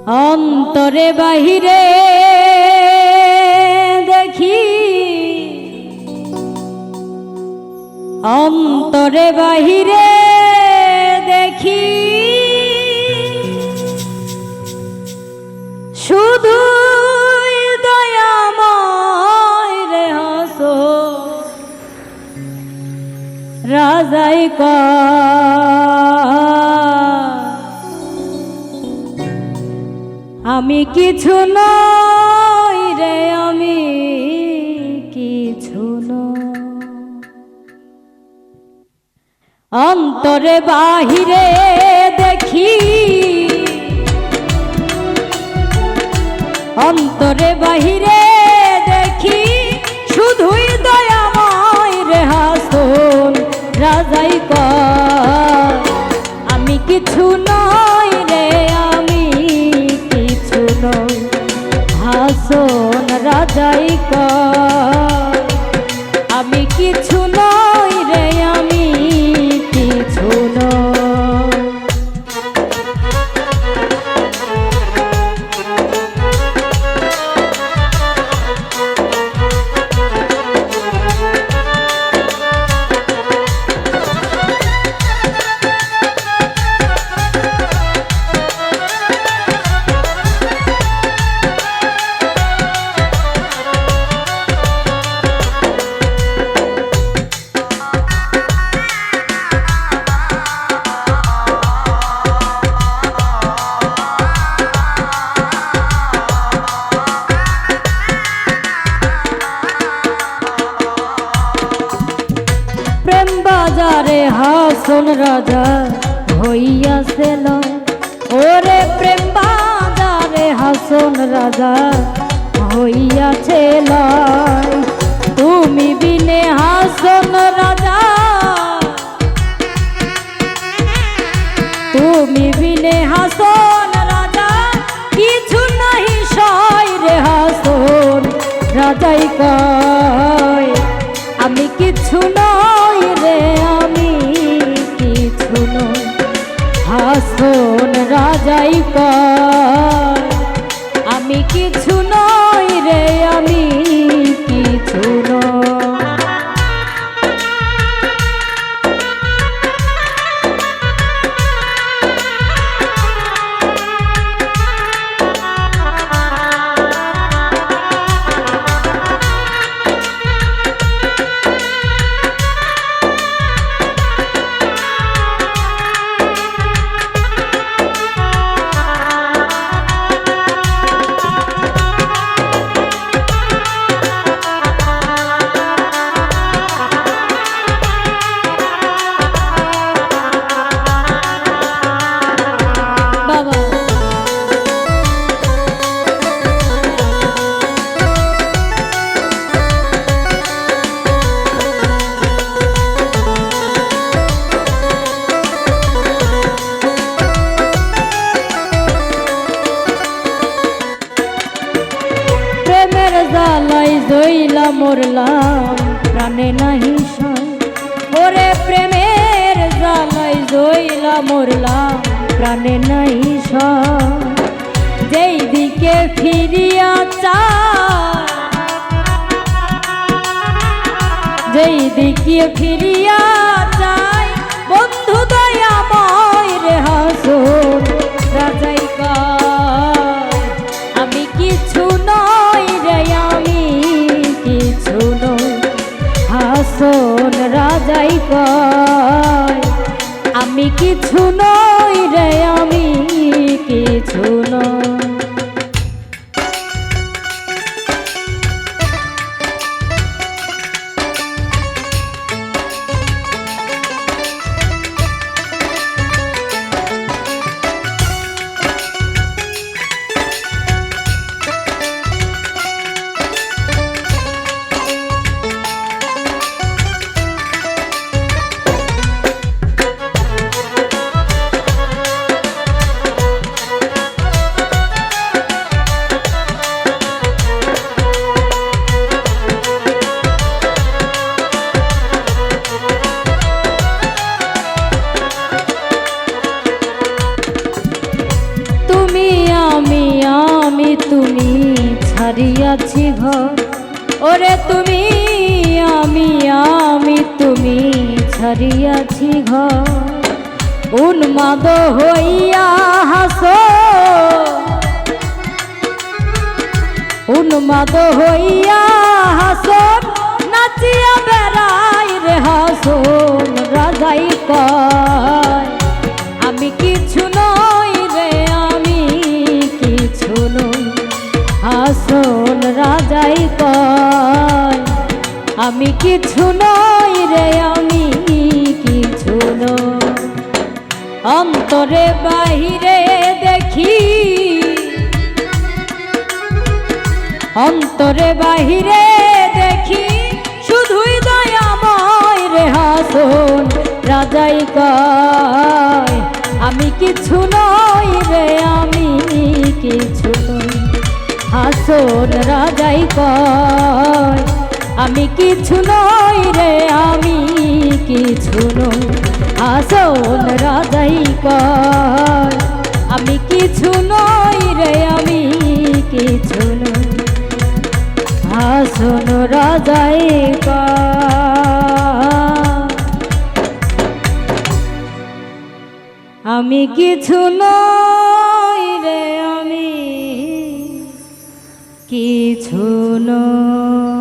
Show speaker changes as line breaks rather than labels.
অন্তরে বাহিরে দেখি, অন্তরে বাহিরে দেখি, শুধু দয়াময় রে হাসো রাজাই আমি কিছু নই রে, আমি কিছু নই। অন্তরে বাহিরে দেখি, অন্তরে বাহিরে দেখি, শুধুই দয়াময় রে হাসন রাজাই আমি কিছু নই রে, আমি কিছু নই। হাসন রাজাই আমি কিছু নই রে, আমি কিছু নই। বাজারে হাসন রাজা হইয়াছিল, ওরে প্রেম বাজারে হাসন রাজা হইয়াছিল। তুমি বিনে হাসন রাজা, তুমি বিনে হাসন রাজা কিছু নাহি সয় রে। হাসন রাজাই কয় আমি কিছু নই রে, আমি কিছু নই। হাসন রাজাই কয় আমি কিছু নই রে, আমি কিছু নই। জালাই জইলা মরলাম প্রাণে নাহি সয়, ওরে প্রেমের জালাই জইলা মরলাম প্রাণে নাহি সয়। যেই দিকে ফিরিয়া চাই, যেই দিকে ফিরিয়া চাই, বন্ধু দয়াময় রে হাসন রাজাই আমি কিছু নই রে, আমি কিছু নই। হাসন রাজাই কয় আমি কিছু নই রে, আমি কিছু নই। ছাড়িয়াছি ঘর ওরে তুমি আমি তুমি ছাড়িয়াছি ঘর উন্মাদ হইয়া হাসো উন্মাদ হইয়া হাসন নাচিয়া বেড়াই রে হাসন রাজাই কয় আমি কিছু নই রে আমি কিছু নই হাসন রাজাই কয় আমি কিছু নই রে আমি কিছু নই অন্তরে বাহিরে দেখি অন্তরে বাহিরে দেখি শুধুই দয়াময় রে হাসন রাজাই কয় আমি কিছু নই রে আমি কিছু নই হাসন রাজাই কয় আমি কিছু নই রে আমি কিছু নই হাসন রাজাই কয় আমি কিছু নই রে আমি কিছু নই হাসন রাজাই কয় আমি কিছু নই রে আমি কিছু নই।